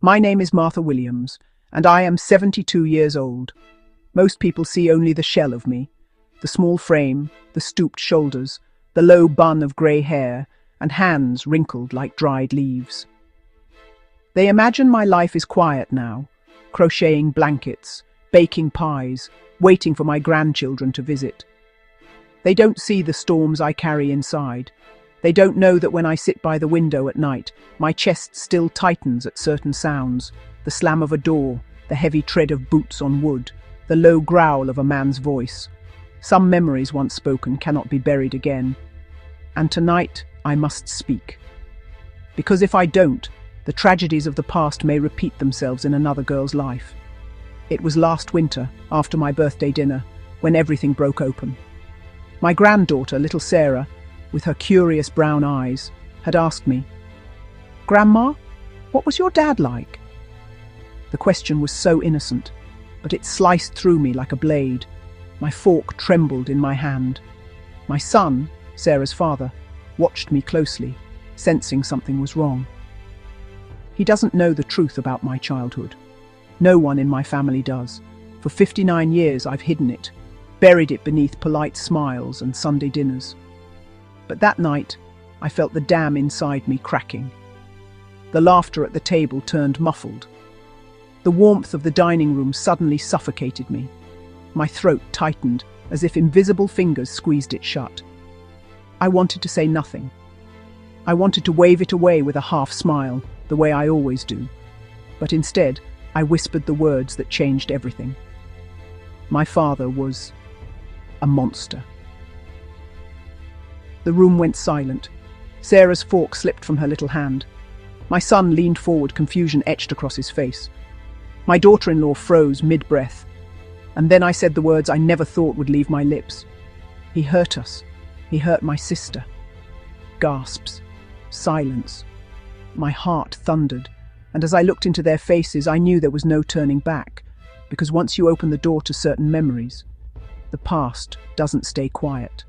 My name is Martha Williams, and I am 72 years old. Most people see only the shell of me, the small frame, the stooped shoulders, the low bun of grey hair, and hands wrinkled like dried leaves. They imagine my life is quiet now, crocheting blankets, baking pies, waiting for my grandchildren to visit. They don't see the storms I carry inside. They don't know that when I sit by the window at night, my chest still tightens at certain sounds, the slam of a door, the heavy tread of boots on wood, the low growl of a man's voice. Some memories once spoken cannot be buried again. And tonight I must speak. Because if I don't, the tragedies of the past may repeat themselves in another girl's life. It was last winter, after my birthday dinner, when everything broke open. My granddaughter, little Sarah, with her curious brown eyes, had asked me, "Grandma, what was your dad like?" The question was so innocent, but it sliced through me like a blade. My fork trembled in my hand. My son, Sarah's father, watched me closely, sensing something was wrong. He doesn't know the truth about my childhood. No one in my family does. For 59 years I've hidden it, buried it beneath polite smiles and Sunday dinners. But that night, I felt the dam inside me cracking. The laughter at the table turned muffled. The warmth of the dining room suddenly suffocated me. My throat tightened, as if invisible fingers squeezed it shut. I wanted to say nothing. I wanted to wave it away with a half smile, the way I always do. But instead, I whispered the words that changed everything. My father was a monster. The room went silent. Sarah's fork slipped from her little hand. My son leaned forward, confusion etched across his face. My daughter-in-law froze mid-breath. And then I said the words I never thought would leave my lips. "He hurt us. He hurt my sister." Gasps. Silence. My heart thundered, and as I looked into their faces, I knew there was no turning back, because once you open the door to certain memories, the past doesn't stay quiet.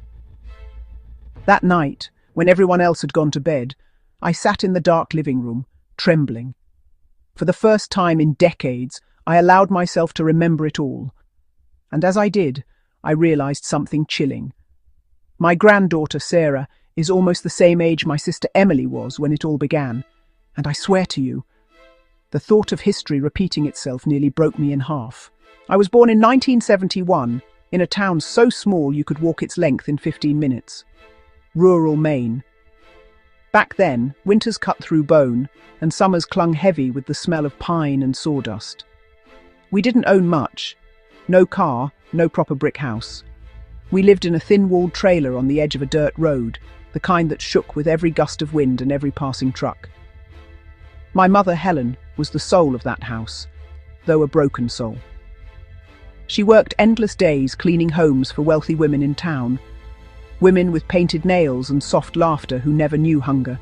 That night, when everyone else had gone to bed, I sat in the dark living room, trembling. For the first time in decades, I allowed myself to remember it all. And as I did, I realized something chilling. My granddaughter, Sarah, is almost the same age my sister Emily was when it all began. And I swear to you, the thought of history repeating itself nearly broke me in half. I was born in 1971, in a town so small you could walk its length in 15 minutes. Rural Maine. Back then, winters cut through bone, and summers clung heavy with the smell of pine and sawdust. We didn't own much. No car, no proper brick house. We lived in a thin-walled trailer on the edge of a dirt road, the kind that shook with every gust of wind and every passing truck. My mother, Helen, was the soul of that house, though a broken soul. She worked endless days cleaning homes for wealthy women in town, women with painted nails and soft laughter who never knew hunger.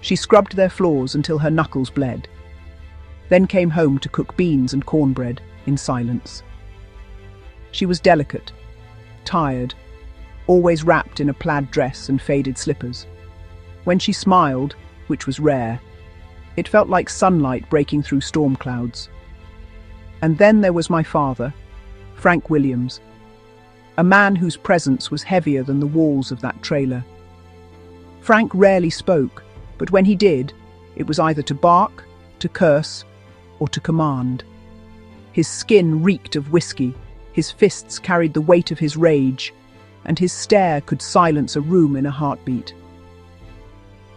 She scrubbed their floors until her knuckles bled, then came home to cook beans and cornbread in silence. She was delicate, tired, always wrapped in a plaid dress and faded slippers. When she smiled, which was rare, it felt like sunlight breaking through storm clouds. And then there was my father, Frank Williams, a man whose presence was heavier than the walls of that trailer. Frank rarely spoke, but when he did, it was either to bark, to curse, or to command. His skin reeked of whiskey, his fists carried the weight of his rage, and his stare could silence a room in a heartbeat.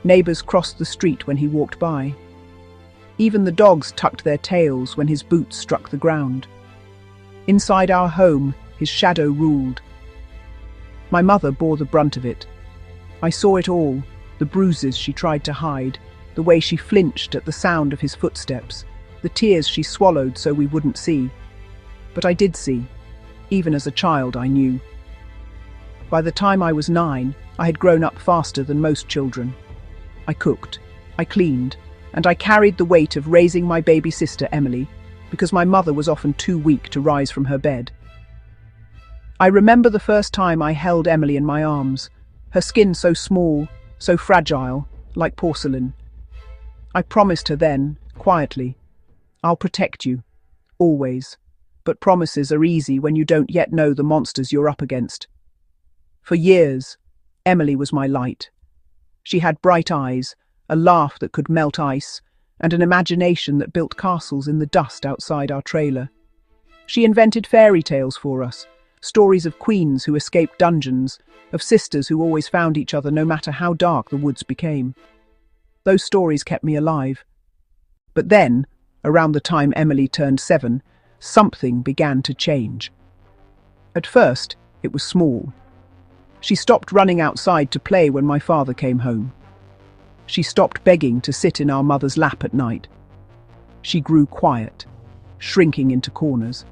Neighbors crossed the street when he walked by. Even the dogs tucked their tails when his boots struck the ground. Inside our home, his shadow ruled. My mother bore the brunt of it. I saw it all, the bruises she tried to hide, the way she flinched at the sound of his footsteps, the tears she swallowed so we wouldn't see. But I did see. Even as a child, I knew. By the time I was 9, I had grown up faster than most children. I cooked, I cleaned, and I carried the weight of raising my baby sister, Emily, because my mother was often too weak to rise from her bed. I remember the first time I held Emily in my arms, her skin so small, so fragile, like porcelain. I promised her then, quietly, "I'll protect you, always. But promises are easy when you don't yet know the monsters you're up against." For years, Emily was my light. She had bright eyes, a laugh that could melt ice, and an imagination that built castles in the dust outside our trailer. She invented fairy tales for us, stories of queens who escaped dungeons, of sisters who always found each other no matter how dark the woods became. Those stories kept me alive. But then, around the time Emily turned 7, something began to change. At first, it was small. She stopped running outside to play when my father came home. She stopped begging to sit in our mother's lap at night. She grew quiet, shrinking into corners,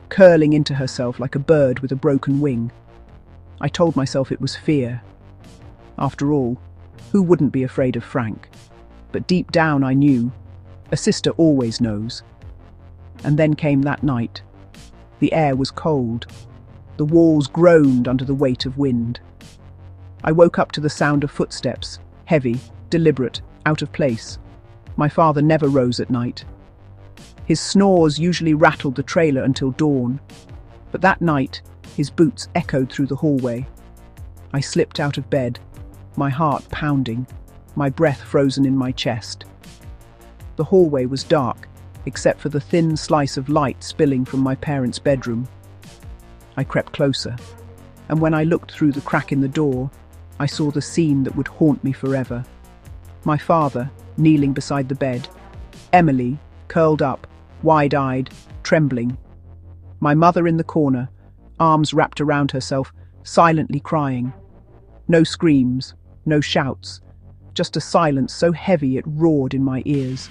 curling into herself like a bird with a broken wing. I told myself it was fear. After all, who wouldn't be afraid of Frank? But deep down I knew. A sister always knows. And then came that night. The air was cold. The walls groaned under the weight of wind. I woke up to the sound of footsteps, heavy, deliberate, out of place. My father never rose at night. His snores usually rattled the trailer until dawn, but that night his boots echoed through the hallway. I slipped out of bed, my heart pounding, my breath frozen in my chest. The hallway was dark, except for the thin slice of light spilling from my parents' bedroom. I crept closer, and when I looked through the crack in the door, I saw the scene that would haunt me forever. My father, kneeling beside the bed. Emily, curled up, wide-eyed, trembling. My mother in the corner, arms wrapped around herself, silently crying. No screams, no shouts, just a silence so heavy it roared in my ears.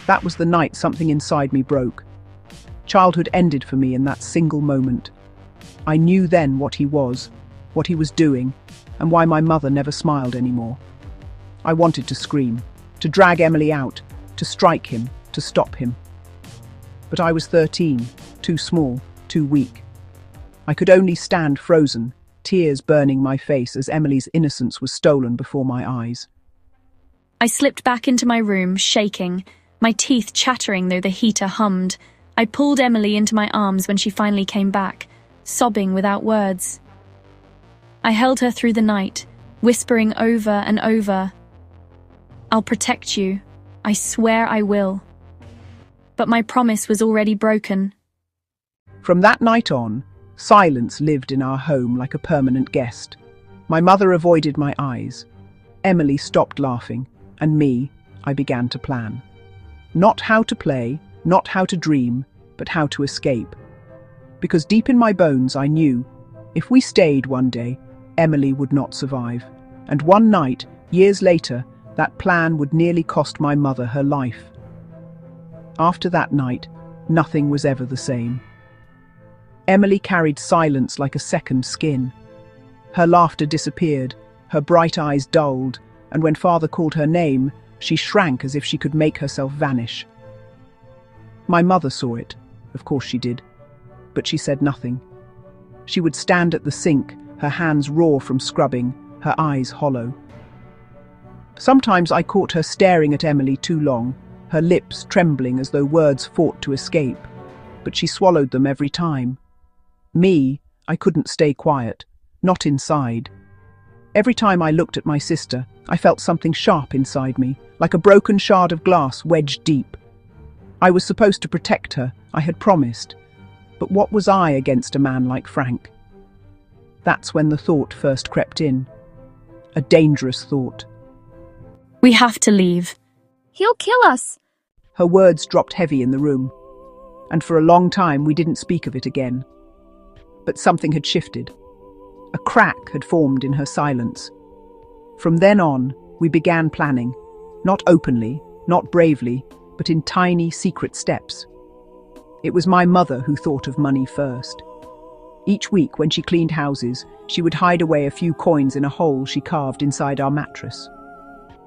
That was the night something inside me broke. Childhood ended for me in that single moment. I knew then what he was doing, and why my mother never smiled anymore. I wanted to scream, to drag Emily out, to strike him, to stop him. But I was 13, too small, too weak. I could only stand frozen, tears burning my face as Emily's innocence was stolen before my eyes. I slipped back into my room, shaking, my teeth chattering though the heater hummed. I pulled Emily into my arms when she finally came back, sobbing without words. I held her through the night, whispering over and over, "I'll protect you. I swear I will." But my promise was already broken. From that night on, silence lived in our home like a permanent guest. My mother avoided my eyes. Emily stopped laughing, and I began to plan. Not how to play, not how to dream, but how to escape. Because deep in my bones I knew, if we stayed one day, Emily would not survive. And one night, years later, that plan would nearly cost my mother her life. After that night, nothing was ever the same. Emily carried silence like a second skin. Her laughter disappeared, her bright eyes dulled, and when father called her name, she shrank as if she could make herself vanish. My mother saw it, of course she did, but she said nothing. She would stand at the sink, her hands raw from scrubbing, her eyes hollow. Sometimes I caught her staring at Emily too long, her lips trembling as though words fought to escape, but she swallowed them every time. I couldn't stay quiet, not inside. Every time I looked at my sister, I felt something sharp inside me, like a broken shard of glass wedged deep. I was supposed to protect her, I had promised. But what was I against a man like Frank? That's when the thought first crept in. A dangerous thought. "We have to leave." "He'll kill us." Her words dropped heavy in the room, and for a long time we didn't speak of it again. But something had shifted. A crack had formed in her silence. From then on, we began planning, not openly, not bravely, but in tiny, secret steps. It was my mother who thought of money first. Each week, when she cleaned houses, she would hide away a few coins in a hole she carved inside our mattress.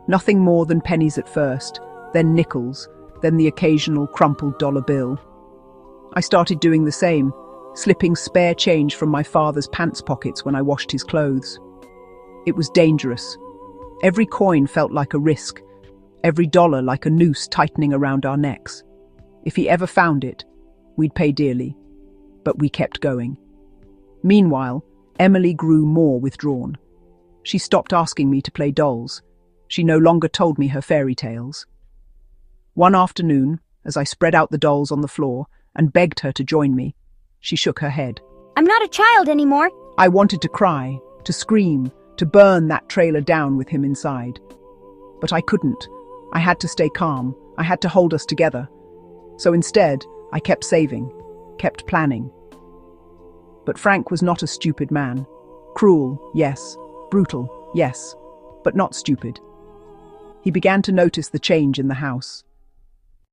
Nothing more than pennies at first, then nickels, then the occasional crumpled dollar bill. I started doing the same, slipping spare change from my father's pants pockets when I washed his clothes. It was dangerous. Every coin felt like a risk, every dollar like a noose tightening around our necks. If he ever found it, we'd pay dearly. But we kept going. Meanwhile, Emily grew more withdrawn. She stopped asking me to play dolls. She no longer told me her fairy tales. One afternoon, as I spread out the dolls on the floor and begged her to join me, she shook her head. I'm not a child anymore. I wanted to cry, to scream, to burn that trailer down with him inside. But I couldn't. I had to stay calm. I had to hold us together. So instead, I kept saving, kept planning. But Frank was not a stupid man. Cruel, yes. Brutal, yes. But not stupid. He began to notice the change in the house.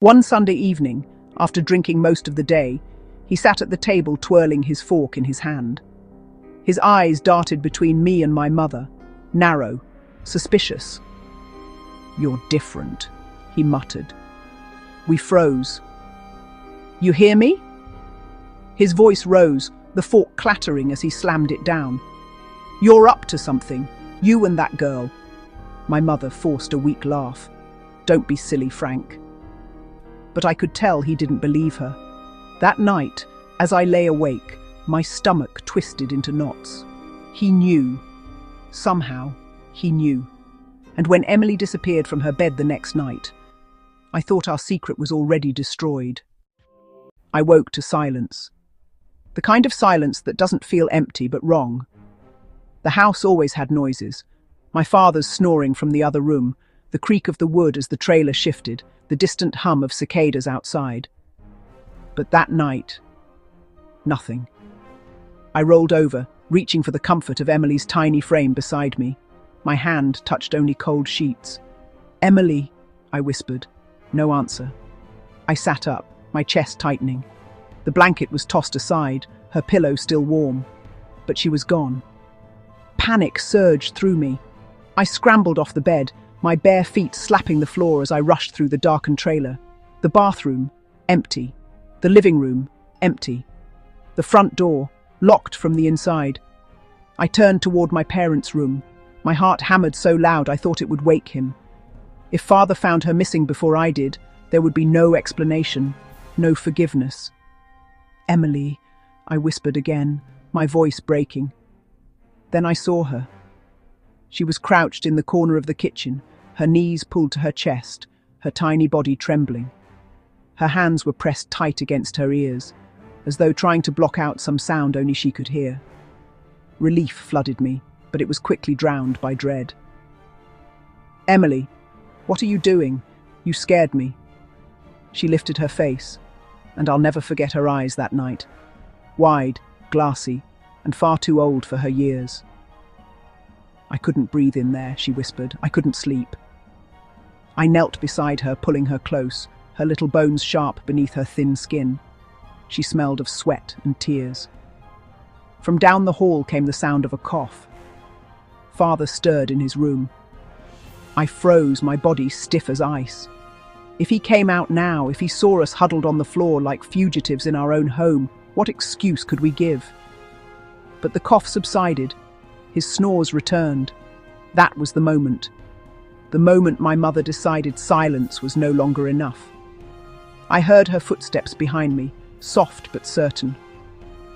One Sunday evening, after drinking most of the day, he sat at the table twirling his fork in his hand. His eyes darted between me and my mother, narrow, suspicious. "You're different," he muttered. We froze. "You hear me?" His voice rose, the fork clattering as he slammed it down. "You're up to something, you and that girl." My mother forced a weak laugh. "Don't be silly, Frank." But I could tell he didn't believe her. That night, as I lay awake, my stomach twisted into knots. He knew. Somehow, he knew. And when Emily disappeared from her bed the next night, I thought our secret was already destroyed. I woke to silence. The kind of silence that doesn't feel empty but wrong. The house always had noises. My father's snoring from the other room, the creak of the wood as the trailer shifted, the distant hum of cicadas outside. But that night, nothing. I rolled over, reaching for the comfort of Emily's tiny frame beside me. My hand touched only cold sheets. "Emily," I whispered. No answer. I sat up, my chest tightening. The blanket was tossed aside, her pillow still warm. But she was gone. Panic surged through me. I scrambled off the bed, my bare feet slapping the floor as I rushed through the darkened trailer. The bathroom, empty. The living room, empty. The front door, locked from the inside. I turned toward my parents' room. My heart hammered so loud I thought it would wake him. If Father found her missing before I did, there would be no explanation, no forgiveness. "Emily," I whispered again, my voice breaking. Then I saw her. She was crouched in the corner of the kitchen, her knees pulled to her chest, her tiny body trembling. Her hands were pressed tight against her ears, as though trying to block out some sound only she could hear. Relief flooded me, but it was quickly drowned by dread. "Emily, what are you doing? You scared me." She lifted her face, and I'll never forget her eyes that night. Wide, glassy, and far too old for her years. "I couldn't breathe in there," she whispered. "I couldn't sleep." I knelt beside her, pulling her close, her little bones sharp beneath her thin skin. She smelled of sweat and tears. From down the hall came the sound of a cough. Father stirred in his room. I froze, my body stiff as ice. If he came out now, if he saw us huddled on the floor like fugitives in our own home, what excuse could we give? But the cough subsided. His snores returned. That was the moment. The moment my mother decided silence was no longer enough. I heard her footsteps behind me, soft but certain.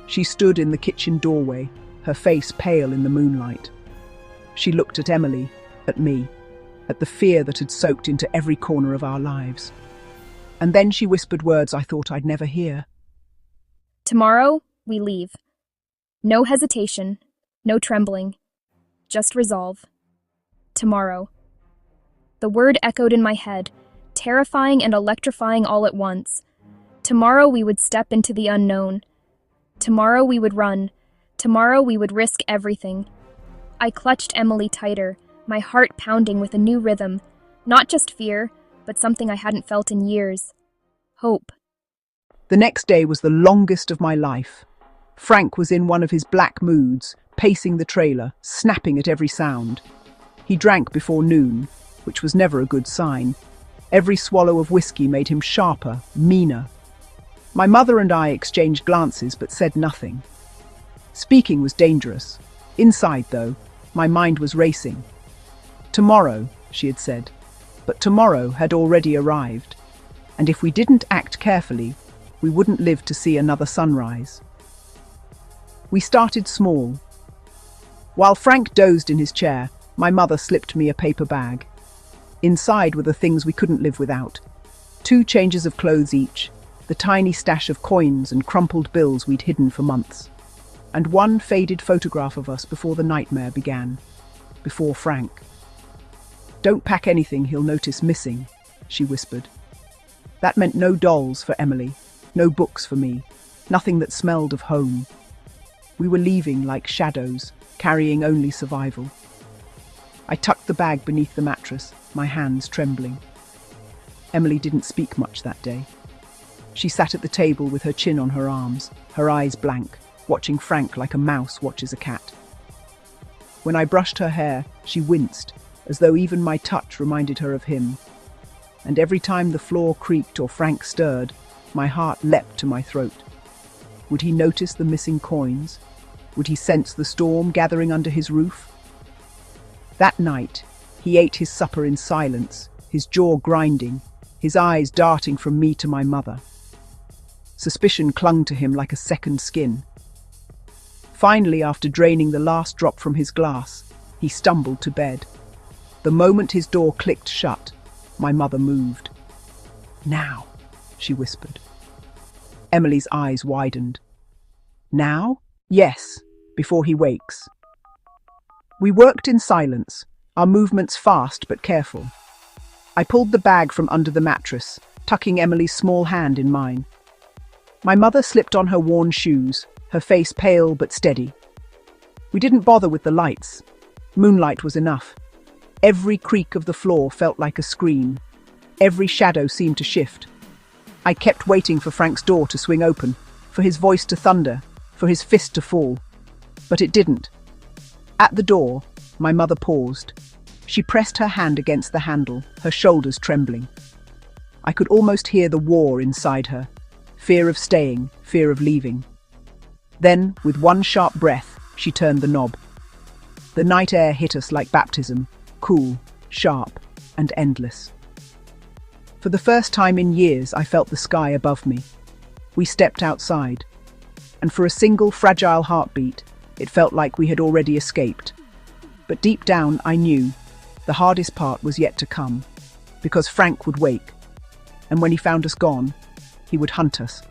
She stood in the kitchen doorway, her face pale in the moonlight. She looked at Emily, at me, at the fear that had soaked into every corner of our lives. And then she whispered words I thought I'd never hear. Tomorrow, we leave. No hesitation, no trembling, just resolve. Tomorrow. The word echoed in my head, terrifying and electrifying all at once. Tomorrow we would step into the unknown. Tomorrow we would run. Tomorrow we would risk everything. I clutched Emily tighter, my heart pounding with a new rhythm. Not just fear, but something I hadn't felt in years. Hope. The next day was the longest of my life. Frank was in one of his black moods, pacing the trailer, snapping at every sound. He drank before noon, which was never a good sign. Every swallow of whiskey made him sharper, meaner. My mother and I exchanged glances but said nothing. Speaking was dangerous. Inside, though, my mind was racing. "Tomorrow," she had said. But tomorrow had already arrived, and if we didn't act carefully, we wouldn't live to see another sunrise. We started small. While Frank dozed in his chair, my mother slipped me a paper bag. Inside were the things we couldn't live without. 2 changes of clothes each, the tiny stash of coins and crumpled bills we'd hidden for months, and 1 faded photograph of us before the nightmare began, before Frank. "Don't pack anything he'll notice missing," she whispered. That meant no dolls for Emily, no books for me, nothing that smelled of home. We were leaving like shadows, carrying only survival. I tucked the bag beneath the mattress, my hands trembling. Emily didn't speak much that day. She sat at the table with her chin on her arms, her eyes blank, watching Frank like a mouse watches a cat. When I brushed her hair, she winced, as though even my touch reminded her of him. And every time the floor creaked or Frank stirred, my heart leapt to my throat. Would he notice the missing coins? Would he sense the storm gathering under his roof? That night, he ate his supper in silence, his jaw grinding, his eyes darting from me to my mother. Suspicion clung to him like a second skin. Finally, after draining the last drop from his glass, he stumbled to bed. The moment his door clicked shut, my mother moved. "Now," she whispered. Emily's eyes widened. "Now?" "Yes, before he wakes." We worked in silence, our movements fast but careful. I pulled the bag from under the mattress, tucking Emily's small hand in mine. My mother slipped on her worn shoes, her face pale but steady. We didn't bother with the lights. Moonlight was enough. Every creak of the floor felt like a scream. Every shadow seemed to shift. I kept waiting for Frank's door to swing open, for his voice to thunder, for his fist to fall. But it didn't. At the door, my mother paused. She pressed her hand against the handle, her shoulders trembling. I could almost hear the war inside her. Fear of staying, fear of leaving. Then, with one sharp breath, she turned the knob. The night air hit us like baptism, cool, sharp, and endless. For the first time in years, I felt the sky above me. We stepped outside, and for a single fragile heartbeat, it felt like we had already escaped. But deep down, I knew the hardest part was yet to come, because Frank would wake, and when he found us gone, he would hunt us.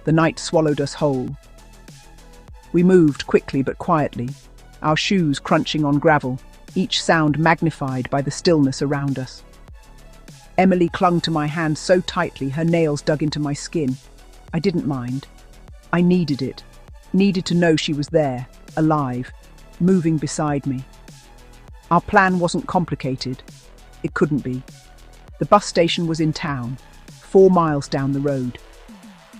The night swallowed us whole. We moved quickly but quietly, our shoes crunching on gravel, each sound magnified by the stillness around us. Emily clung to my hand so tightly her nails dug into my skin. I didn't mind. I needed it, needed to know she was there, alive, moving beside me. Our plan wasn't complicated. It couldn't be. The bus station was in town, 4 miles down the road.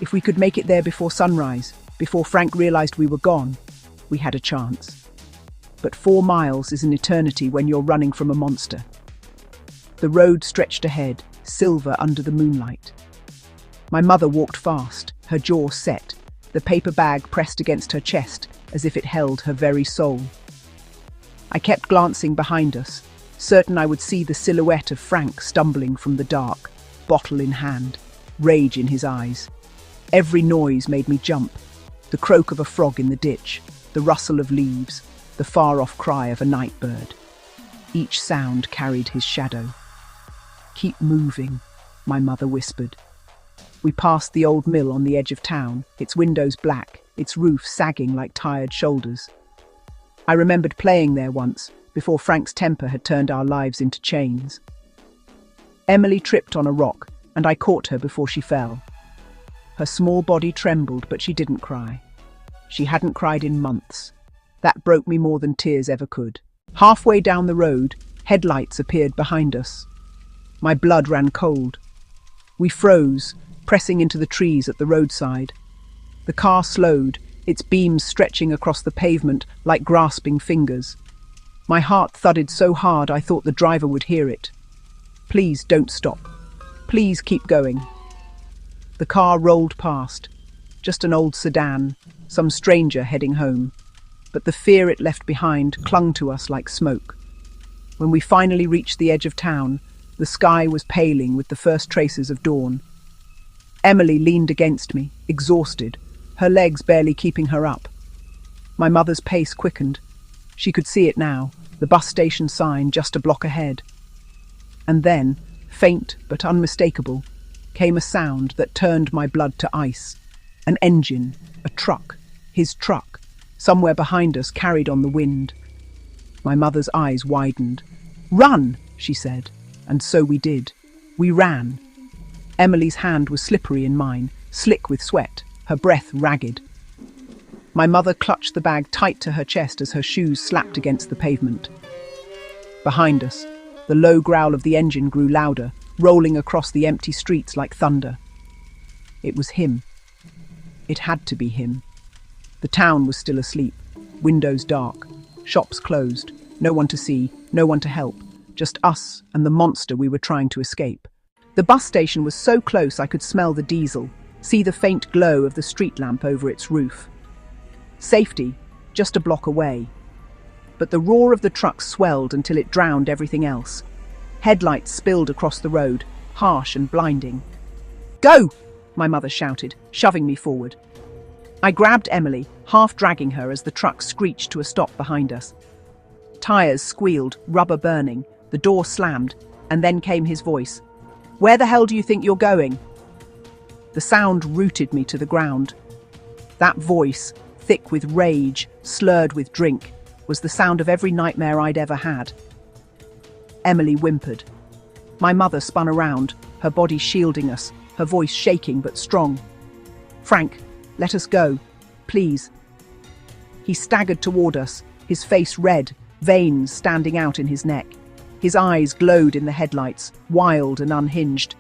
If we could make it there before sunrise, before Frank realized we were gone, we had a chance. But 4 miles is an eternity when you're running from a monster. The road stretched ahead, silver under the moonlight. My mother walked fast, her jaw set, the paper bag pressed against her chest as if it held her very soul. I kept glancing behind us, certain I would see the silhouette of Frank stumbling from the dark, bottle in hand, rage in his eyes. Every noise made me jump. The croak of a frog in the ditch, the rustle of leaves, the far-off cry of a night bird. Each sound carried his shadow. "Keep moving," my mother whispered. We passed the old mill on the edge of town, its windows black, its roof sagging like tired shoulders. I remembered playing there once, before Frank's temper had turned our lives into chains. Emily tripped on a rock, and I caught her before she fell. Her small body trembled, but she didn't cry. She hadn't cried in months. That broke me more than tears ever could. Halfway down the road, headlights appeared behind us. My blood ran cold. We froze, pressing into the trees at the roadside. The car slowed, its beams stretching across the pavement like grasping fingers. My heart thudded so hard I thought the driver would hear it. "Please don't stop. Please keep going." The car rolled past. Just an old sedan, some stranger heading home. But the fear it left behind clung to us like smoke. When we finally reached the edge of town, The sky was paling with the first traces of dawn. Emily leaned against me, exhausted, her legs barely keeping her up. My mother's pace quickened. She could see it now, the bus station sign just a block ahead. And then, faint but unmistakable, came a sound that turned my blood to ice. An engine, a truck, his truck, somewhere behind us, carried on the wind. My mother's eyes widened. "Run!" she said, and so we did. We ran. Emily's hand was slippery in mine, slick with sweat, her breath ragged. My mother clutched the bag tight to her chest as her shoes slapped against the pavement. Behind us, the low growl of the engine grew louder, rolling across the empty streets like thunder. It was him. It had to be him. The town was still asleep, windows dark, shops closed, no one to see, no one to help, just us and the monster we were trying to escape. The bus station was so close I could smell the diesel, see the faint glow of the street lamp over its roof. Safety, just a block away. But the roar of the truck swelled until it drowned everything else. Headlights spilled across the road, harsh and blinding. "Go!" my mother shouted, shoving me forward. I grabbed Emily, half dragging her as the truck screeched to a stop behind us. Tires squealed, rubber burning, the door slammed, and then came his voice. "Where the hell do you think you're going?" The sound rooted me to the ground. That voice, thick with rage, slurred with drink, was the sound of every nightmare I'd ever had. Emily whimpered. My mother spun around, her body shielding us, her voice shaking but strong. "Frank, let us go, please." He staggered toward us, his face red, veins standing out in his neck. His eyes glowed in the headlights, wild and unhinged.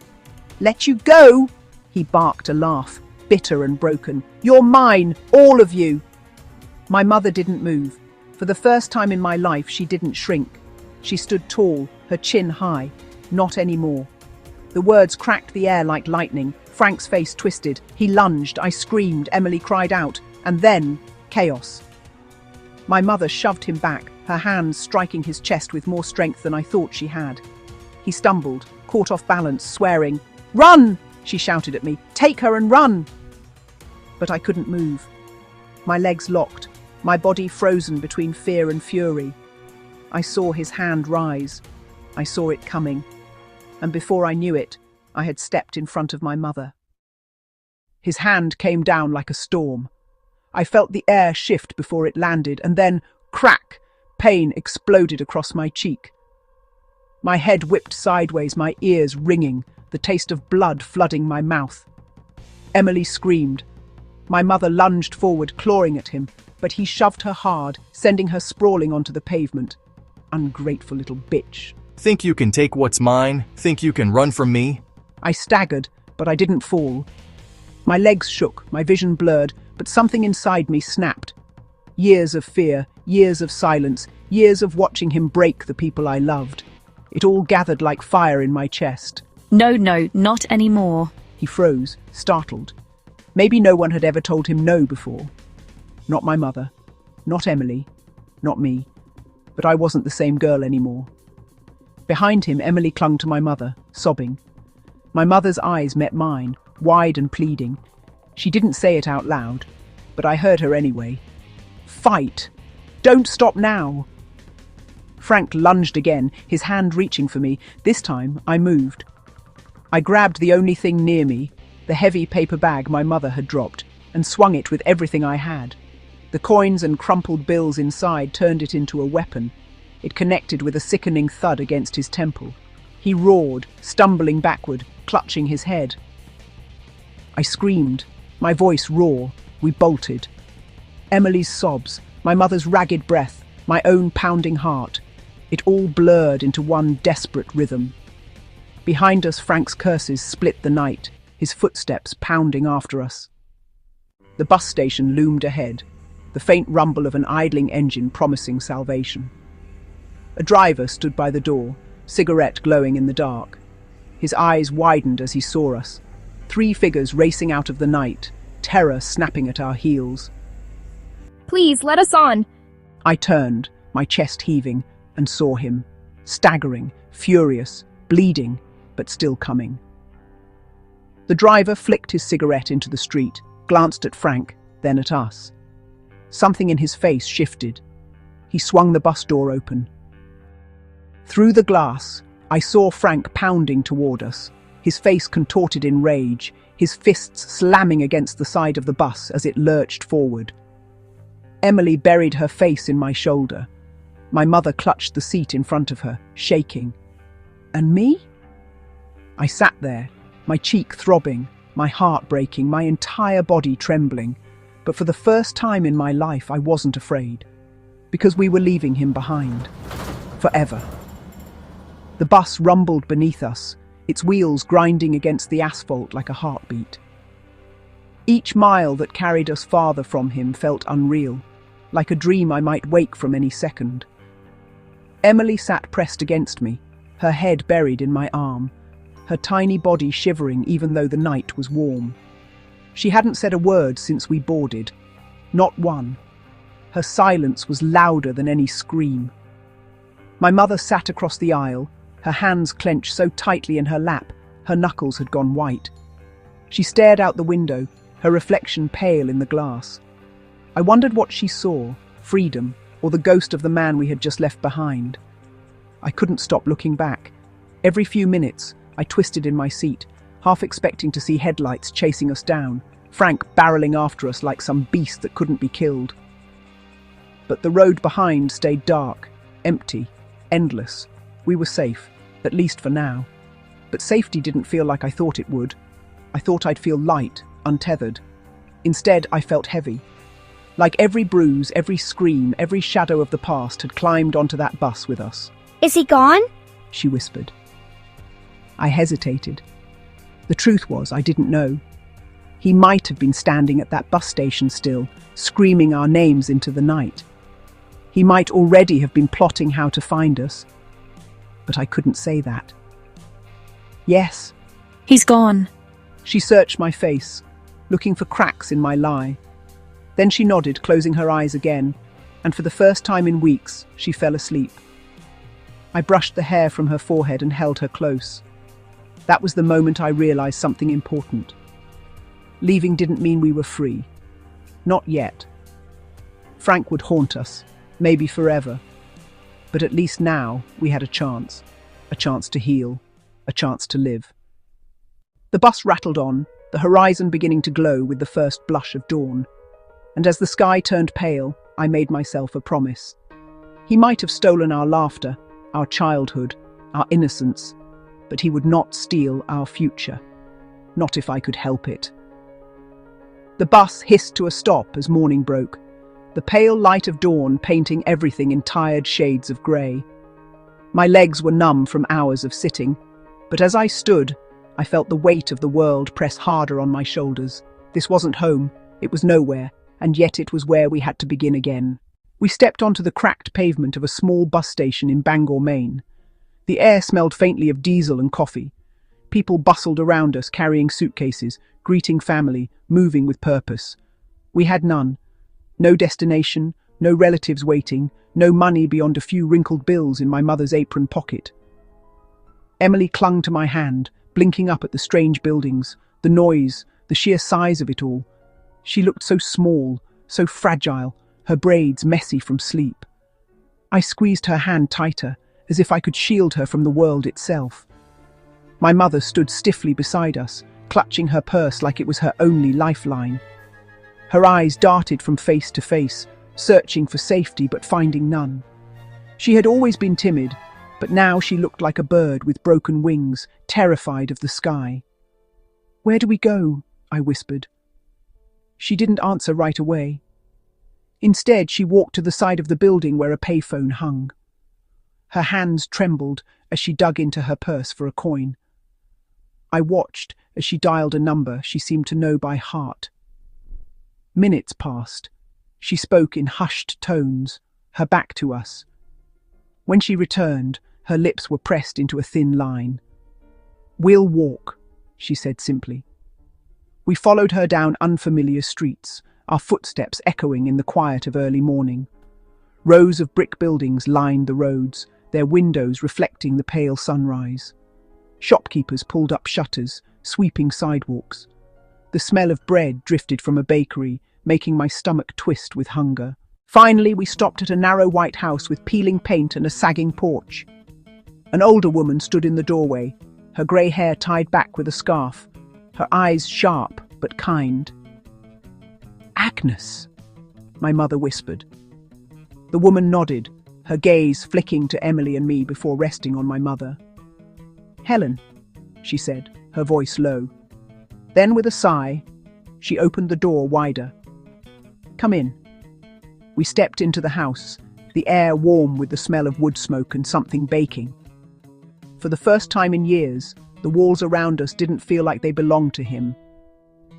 "Let you go?" He barked a laugh, bitter and broken. "You're mine, all of you!" My mother didn't move. For the first time in my life, she didn't shrink. She stood tall, her chin high. Not anymore. The words cracked the air like lightning. Frank's face twisted. He lunged. I screamed. Emily cried out. And then, chaos. My mother shoved him back, her hands striking his chest with more strength than I thought she had. He stumbled, caught off balance, swearing. "Run!" she shouted at me. "Take her and run!" But I couldn't move. My legs locked, my body frozen between fear and fury. I saw his hand rise. I saw it coming. And before I knew it, I had stepped in front of my mother. His hand came down like a storm. I felt the air shift before it landed, and then, crack, pain exploded across my cheek. My head whipped sideways, my ears ringing, the taste of blood flooding my mouth. Emily screamed. My mother lunged forward, clawing at him, but he shoved her hard, sending her sprawling onto the pavement. Ungrateful little bitch. "Think you can take what's mine? Think you can run from me?" I staggered, but I didn't fall. My legs shook, my vision blurred, but something inside me snapped. Years of fear, years of silence, years of watching him break the people I loved. It all gathered like fire in my chest. No, not anymore. He froze, startled. Maybe no one had ever told him no before. Not my mother, not Emily, not me. But I wasn't the same girl anymore. Behind him, Emily clung to my mother, sobbing. My mother's eyes met mine, wide and pleading. She didn't say it out loud, but I heard her anyway. "Fight! Don't stop now!" Frank lunged again, his hand reaching for me. This time, I moved. I grabbed the only thing near me, the heavy paper bag my mother had dropped, and swung it with everything I had. The coins and crumpled bills inside turned it into a weapon. It connected with a sickening thud against his temple. He roared, stumbling backward, clutching his head. I screamed, my voice raw. We bolted. Emily's sobs, my mother's ragged breath, my own pounding heart. It all blurred into one desperate rhythm. Behind us, Frank's curses split the night, his footsteps pounding after us. The bus station loomed ahead, the faint rumble of an idling engine promising salvation. A driver stood by the door, cigarette glowing in the dark. His eyes widened as he saw us. 3 figures racing out of the night, terror snapping at our heels. Please, let us on. I turned, my chest heaving, and saw him, staggering, furious, bleeding, but still coming. The driver flicked his cigarette into the street, glanced at Frank, then at us. Something in his face shifted. He swung the bus door open. Through the glass, I saw Frank pounding toward us, his face contorted in rage, his fists slamming against the side of the bus as it lurched forward. Emily buried her face in my shoulder. My mother clutched the seat in front of her, shaking. And me? I sat there, my cheek throbbing, my heart breaking, my entire body trembling. But for the first time in my life, I wasn't afraid. Because we were leaving him behind. Forever. The bus rumbled beneath us, its wheels grinding against the asphalt like a heartbeat. Each mile that carried us farther from him felt unreal, like a dream I might wake from any second. Emily sat pressed against me, her head buried in my arm, her tiny body shivering even though the night was warm. She hadn't said a word since we boarded, not one. Her silence was louder than any scream. My mother sat across the aisle, her hands clenched so tightly in her lap, her knuckles had gone white. She stared out the window, her reflection pale in the glass. I wondered what she saw, freedom, or the ghost of the man we had just left behind. I couldn't stop looking back. Every few minutes, I twisted in my seat, half expecting to see headlights chasing us down, Frank barreling after us like some beast that couldn't be killed. But the road behind stayed dark, empty, endless. We were safe, at least for now. But safety didn't feel like I thought it would. I thought I'd feel light, untethered. Instead, I felt heavy. Like every bruise, every scream, every shadow of the past had climbed onto that bus with us. Is he gone? She whispered. I hesitated. The truth was, I didn't know. He might have been standing at that bus station still, screaming our names into the night. He might already have been plotting how to find us. But I couldn't say that. Yes. He's gone. She searched my face, looking for cracks in my lie. Then she nodded, closing her eyes again, and for the first time in weeks, she fell asleep. I brushed the hair from her forehead and held her close. That was the moment I realized something important. Leaving didn't mean we were free. Not yet. Frank would haunt us, maybe forever. But at least now we had a chance to heal, a chance to live. The bus rattled on, the horizon beginning to glow with the first blush of dawn. And as the sky turned pale, I made myself a promise. He might have stolen our laughter, our childhood, our innocence, but he would not steal our future. Not if I could help it. The bus hissed to a stop as morning broke, the pale light of dawn painting everything in tired shades of grey. My legs were numb from hours of sitting, but as I stood, I felt the weight of the world press harder on my shoulders. This wasn't home, it was nowhere, and yet it was where we had to begin again. We stepped onto the cracked pavement of a small bus station in Bangor, Maine. The air smelled faintly of diesel and coffee. People bustled around us, carrying suitcases, greeting family, moving with purpose. We had none. No destination, no relatives waiting, no money beyond a few wrinkled bills in my mother's apron pocket. Emily clung to my hand, blinking up at the strange buildings, the noise, the sheer size of it all. She looked so small, so fragile, her braids messy from sleep. I squeezed her hand tighter, as if I could shield her from the world itself. My mother stood stiffly beside us, clutching her purse like it was her only lifeline. Her eyes darted from face to face, searching for safety but finding none. She had always been timid, but now she looked like a bird with broken wings, terrified of the sky. "Where do we go?" I whispered. She didn't answer right away. Instead, she walked to the side of the building where a payphone hung. Her hands trembled as she dug into her purse for a coin. I watched as she dialed a number she seemed to know by heart. Minutes passed. She spoke in hushed tones, her back to us. When she returned, her lips were pressed into a thin line. "We'll walk," she said simply. We followed her down unfamiliar streets, our footsteps echoing in the quiet of early morning. Rows of brick buildings lined the roads, their windows reflecting the pale sunrise. Shopkeepers pulled up shutters, sweeping sidewalks. The smell of bread drifted from a bakery, making my stomach twist with hunger. Finally, we stopped at a narrow white house with peeling paint and a sagging porch. An older woman stood in the doorway, her grey hair tied back with a scarf, her eyes sharp but kind. "Agnes," my mother whispered. The woman nodded, her gaze flicking to Emily and me before resting on my mother. "Helen," she said, her voice low. Then, with a sigh, she opened the door wider. "Come in." We stepped into the house, the air warm with the smell of wood smoke and something baking. For the first time in years, the walls around us didn't feel like they belonged to him.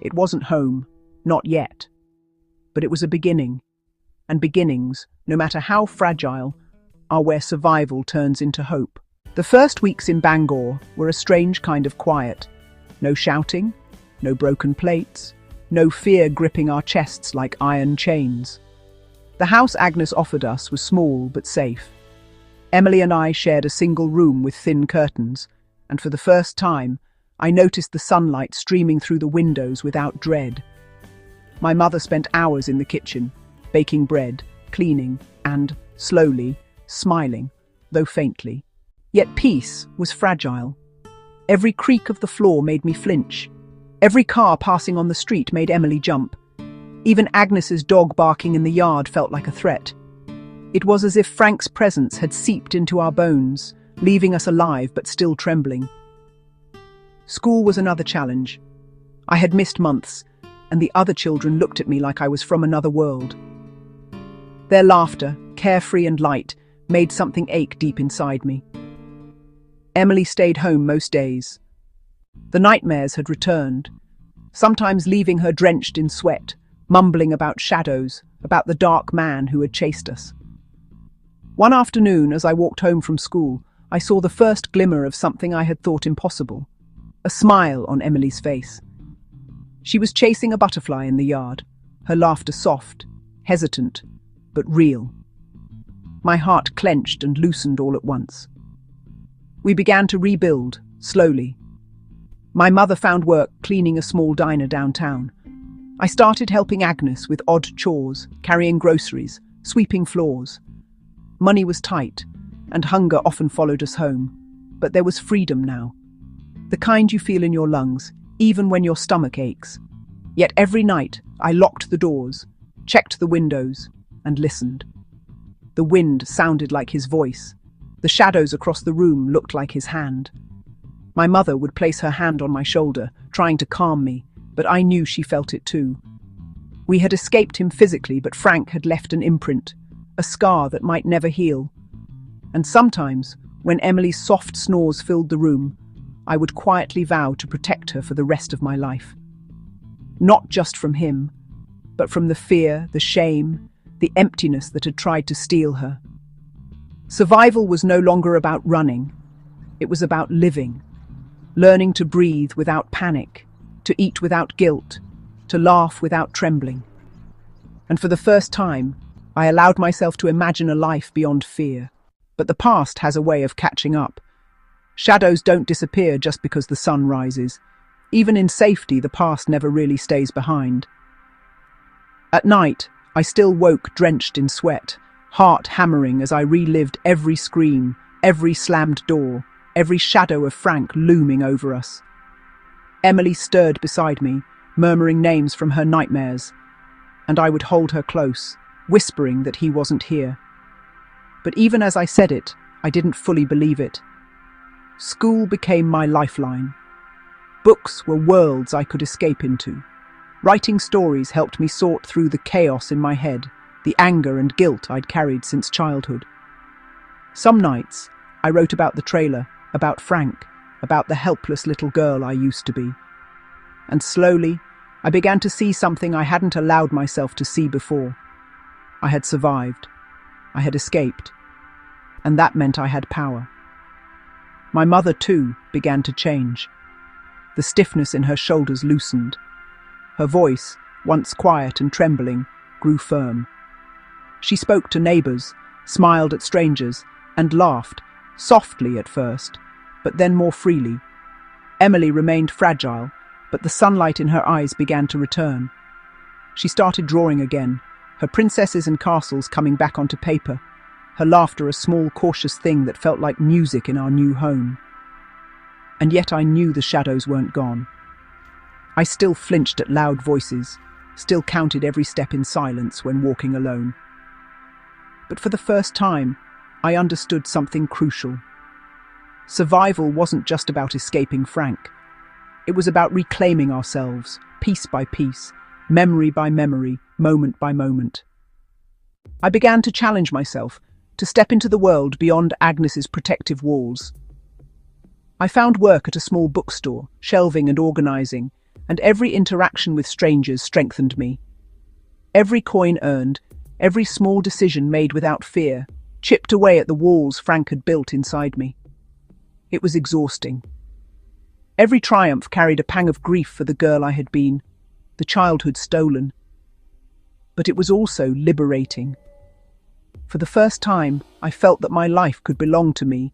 It wasn't home, not yet. But it was a beginning. And beginnings, no matter how fragile, are where survival turns into hope. The first weeks in Bangor were a strange kind of quiet. No shouting, no broken plates, no fear gripping our chests like iron chains. The house Agnes offered us was small but safe. Emily and I shared a single room with thin curtains, and for the first time, I noticed the sunlight streaming through the windows without dread. My mother spent hours in the kitchen, baking bread, cleaning, and, slowly, smiling, though faintly. Yet peace was fragile. Every creak of the floor made me flinch. Every car passing on the street made Emily jump. Even Agnes's dog barking in the yard felt like a threat. It was as if Frank's presence had seeped into our bones, leaving us alive but still trembling. School was another challenge. I had missed months, and the other children looked at me like I was from another world. Their laughter, carefree and light, made something ache deep inside me. Emily stayed home most days. The nightmares had returned, sometimes leaving her drenched in sweat, mumbling about shadows, about the dark man who had chased us. One afternoon, as I walked home from school, I saw the first glimmer of something I had thought impossible. A smile on Emily's face. She was chasing a butterfly in the yard, her laughter soft, hesitant, but real. My heart clenched and loosened all at once. We began to rebuild, slowly. My mother found work cleaning a small diner downtown. I started helping Agnes with odd chores, carrying groceries, sweeping floors. Money was tight, and hunger often followed us home. But there was freedom now. The kind you feel in your lungs, even when your stomach aches. Yet every night, I locked the doors, checked the windows, and listened. The wind sounded like his voice. The shadows across the room looked like his hand. My mother would place her hand on my shoulder, trying to calm me, but I knew she felt it too. We had escaped him physically, but Frank had left an imprint, a scar that might never heal. And sometimes, when Emily's soft snores filled the room, I would quietly vow to protect her for the rest of my life. Not just from him, but from the fear, the shame, the emptiness that had tried to steal her. Survival was no longer about running. It was about living, learning to breathe without panic, to eat without guilt, to laugh without trembling. And for the first time, I allowed myself to imagine a life beyond fear. But the past has a way of catching up. Shadows don't disappear just because the sun rises. Even in safety, the past never really stays behind. At night, I still woke drenched in sweat, heart hammering as I relived every scream, every slammed door, every shadow of Frank looming over us. Emily stirred beside me, murmuring names from her nightmares, and I would hold her close, whispering that he wasn't here. But even as I said it, I didn't fully believe it. School became my lifeline. Books were worlds I could escape into. Writing stories helped me sort through the chaos in my head, the anger and guilt I'd carried since childhood. Some nights, I wrote about the trailer, about Frank, about the helpless little girl I used to be. And slowly, I began to see something I hadn't allowed myself to see before. I had survived. I had escaped. And that meant I had power. My mother, too, began to change. The stiffness in her shoulders loosened. Her voice, once quiet and trembling, grew firm. She spoke to neighbours, smiled at strangers, and laughed, softly at first, but then more freely, Emily remained fragile, but the sunlight in her eyes began to return. She started drawing again, her princesses and castles coming back onto paper, her laughter a small, cautious thing that felt like music in our new home. And yet I knew the shadows weren't gone. I still flinched at loud voices, still counted every step in silence when walking alone. But for the first time, I understood something crucial. Survival wasn't just about escaping Frank. It was about reclaiming ourselves, piece by piece, memory by memory, moment by moment. I began to challenge myself, to step into the world beyond Agnes's protective walls. I found work at a small bookstore, shelving and organizing, and every interaction with strangers strengthened me. Every coin earned, every small decision made without fear, chipped away at the walls Frank had built inside me. It was exhausting. Every triumph carried a pang of grief for the girl I had been, the childhood stolen. But it was also liberating. For the first time, I felt that my life could belong to me.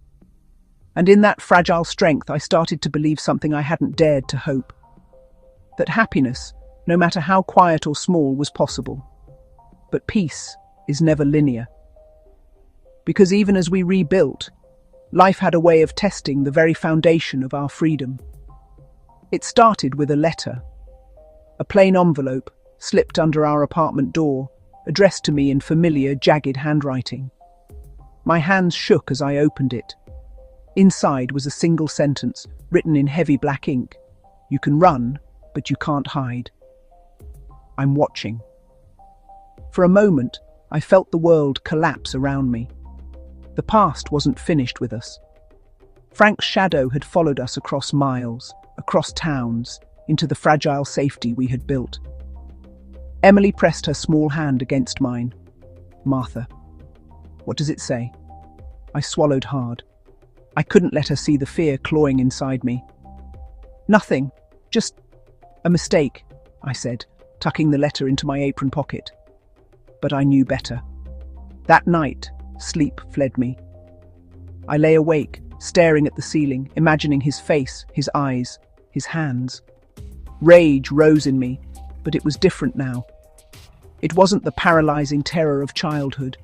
And in that fragile strength, I started to believe something I hadn't dared to hope. That happiness, no matter how quiet or small, was possible. But peace is never linear. Because even as we rebuilt, life had a way of testing the very foundation of our freedom. It started with a letter. A plain envelope, slipped under our apartment door, addressed to me in familiar, jagged handwriting. My hands shook as I opened it. Inside was a single sentence, written in heavy black ink. You can run, but you can't hide. I'm watching. For a moment, I felt the world collapse around me. The past wasn't finished with us. Frank's shadow had followed us across miles, across towns, into the fragile safety we had built. Emily pressed her small hand against mine. Martha, what does it say? I swallowed hard. I couldn't let her see the fear clawing inside me. Nothing, just a mistake, I said, tucking the letter into my apron pocket. But I knew better. That night, sleep fled me. I lay awake, staring at the ceiling, imagining his face, his eyes, his hands. Rage rose in me, but it was different now. It wasn't the paralyzing terror of childhood.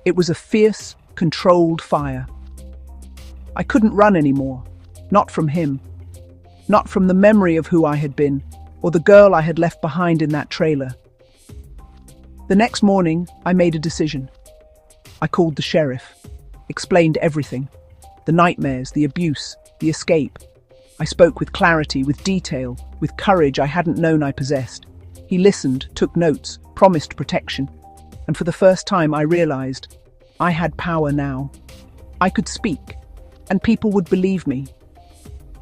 It was a fierce, controlled fire. I couldn't run anymore, not from him, not from the memory of who I had been, or the girl I had left behind in that trailer. The next morning, I made a decision. I called the sheriff, explained everything, the nightmares, the abuse, the escape. I spoke with clarity, with detail, with courage I hadn't known I possessed. He listened, took notes, promised protection, and for the first time I realized I had power now. I could speak, and people would believe me.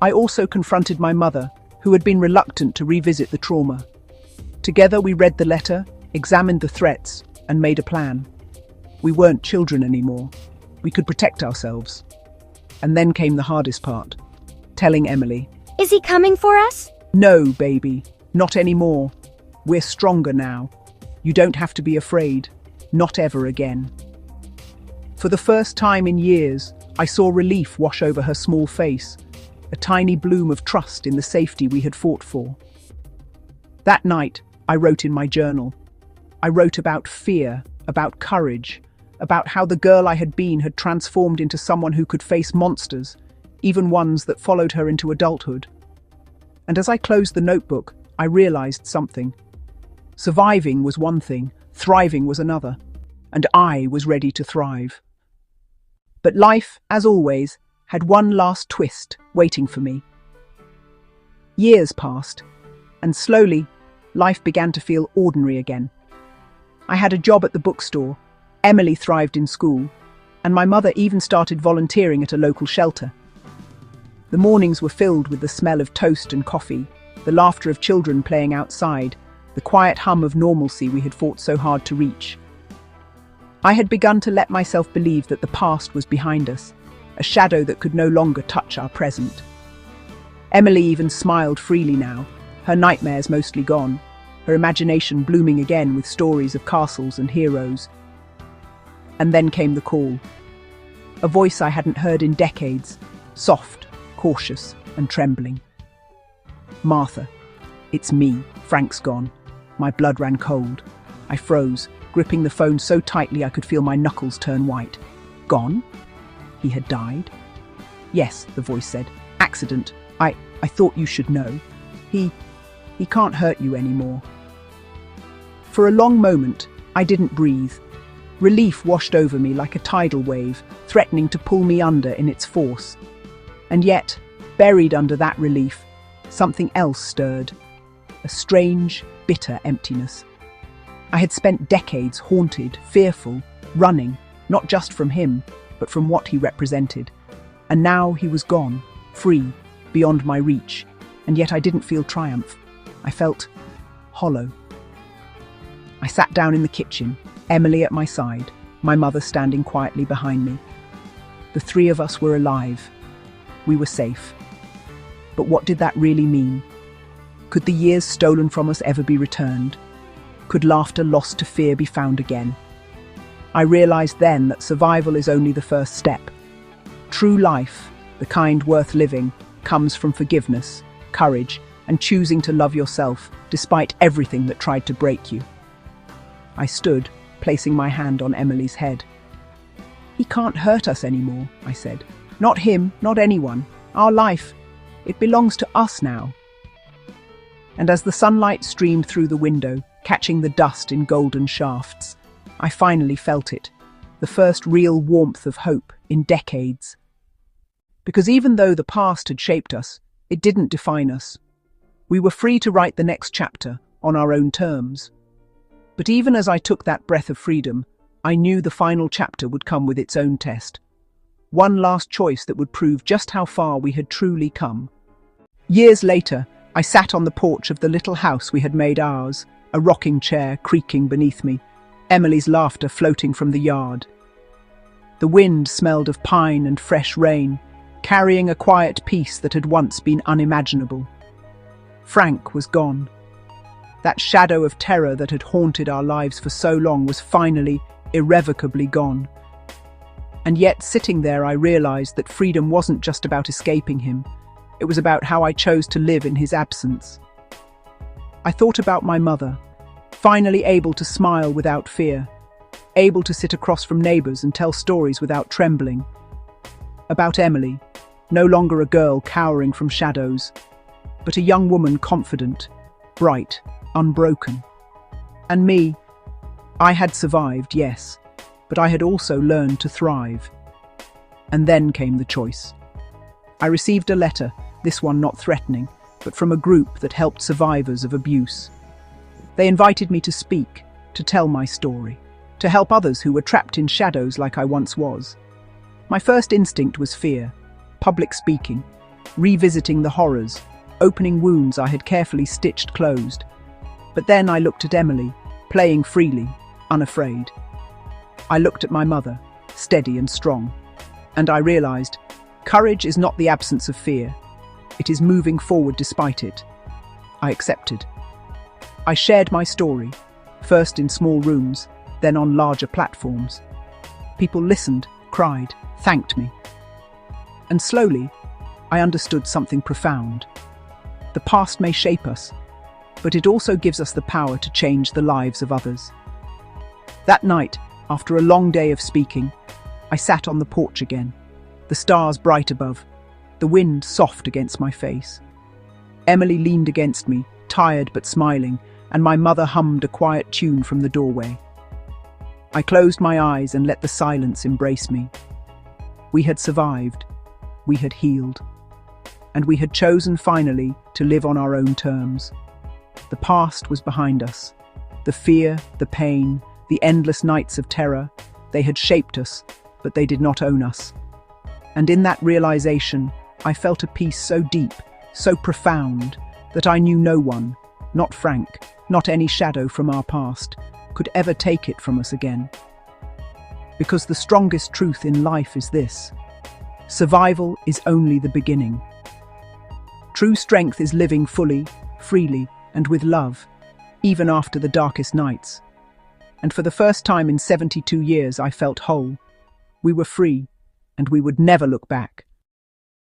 I also confronted my mother, who had been reluctant to revisit the trauma. Together we read the letter, examined the threats, and made a plan. We weren't children anymore. We could protect ourselves. And then came the hardest part, telling Emily. Is he coming for us? No, baby, not anymore. We're stronger now. You don't have to be afraid. Not ever again. For the first time in years, I saw relief wash over her small face, a tiny bloom of trust in the safety we had fought for. That night, I wrote in my journal. I wrote about fear, about courage, about how the girl I had been had transformed into someone who could face monsters, even ones that followed her into adulthood. And as I closed the notebook, I realized something. Surviving was one thing, thriving was another, and I was ready to thrive. But life, as always, had one last twist waiting for me. Years passed, and slowly, life began to feel ordinary again. I had a job at the bookstore, Emily thrived in school, and my mother even started volunteering at a local shelter. The mornings were filled with the smell of toast and coffee, the laughter of children playing outside, the quiet hum of normalcy we had fought so hard to reach. I had begun to let myself believe that the past was behind us, a shadow that could no longer touch our present. Emily even smiled freely now, her nightmares mostly gone, her imagination blooming again with stories of castles and heroes. And then came the call. A voice I hadn't heard in decades, soft, cautious, and trembling. "Martha, it's me. Frank's gone." My blood ran cold. I froze, gripping the phone so tightly I could feel my knuckles turn white. Gone? He had died? "Yes," the voice said. "Accident. I thought you should know. He can't hurt you anymore." For a long moment, I didn't breathe. Relief washed over me like a tidal wave, threatening to pull me under in its force. And yet, buried under that relief, something else stirred. A strange, bitter emptiness. I had spent decades haunted, fearful, running, not just from him, but from what he represented. And now he was gone, free, beyond my reach, and yet I didn't feel triumph. I felt hollow. I sat down in the kitchen, Emily at my side, my mother standing quietly behind me. The three of us were alive. We were safe. But what did that really mean? Could the years stolen from us ever be returned? Could laughter lost to fear be found again? I realized then that survival is only the first step. True life, the kind worth living, comes from forgiveness, courage, and choosing to love yourself despite everything that tried to break you. I stood, placing my hand on Emily's head. "He can't hurt us anymore," I said. "Not him, not anyone. Our life, it belongs to us now." And as the sunlight streamed through the window, catching the dust in golden shafts, I finally felt it, the first real warmth of hope in decades. Because even though the past had shaped us, it didn't define us. We were free to write the next chapter on our own terms. But even as I took that breath of freedom, I knew the final chapter would come with its own test. One last choice that would prove just how far we had truly come. Years later, I sat on the porch of the little house we had made ours, a rocking chair creaking beneath me, Emily's laughter floating from the yard. The wind smelled of pine and fresh rain, carrying a quiet peace that had once been unimaginable. Frank was gone. That shadow of terror that had haunted our lives for so long was finally, irrevocably gone. And yet, sitting there, I realized that freedom wasn't just about escaping him. It was about how I chose to live in his absence. I thought about my mother, finally able to smile without fear, able to sit across from neighbors and tell stories without trembling. About Emily, no longer a girl cowering from shadows, but a young woman confident, bright, unbroken. And me, I had survived, yes, but I had also learned to thrive. And then came the choice. I received a letter, this one not threatening, but from a group that helped survivors of abuse. They invited me to speak, to tell my story, to help others who were trapped in shadows like I once was. My first instinct was fear, public speaking, revisiting the horrors, opening wounds I had carefully stitched closed. But then I looked at Emily, playing freely, unafraid. I looked at my mother, steady and strong, and I realized courage is not the absence of fear. It is moving forward despite it. I accepted. I shared my story, first in small rooms, then on larger platforms. People listened, cried, thanked me. And slowly, I understood something profound. The past may shape us, but it also gives us the power to change the lives of others. That night, after a long day of speaking, I sat on the porch again, the stars bright above, the wind soft against my face. Emily leaned against me, tired but smiling, and my mother hummed a quiet tune from the doorway. I closed my eyes and let the silence embrace me. We had survived, we had healed, and we had chosen finally to live on our own terms. The past was behind us. The fear, the pain, the endless nights of terror, they had shaped us, but they did not own us. And in that realization, I felt a peace so deep, so profound, that I knew no one, not Frank, not any shadow from our past, could ever take it from us again. Because the strongest truth in life is this: survival is only the beginning. True strength is living fully, freely, and with love, even after the darkest nights. And for the first time in 72 years, I felt whole. We were free, and we would never look back.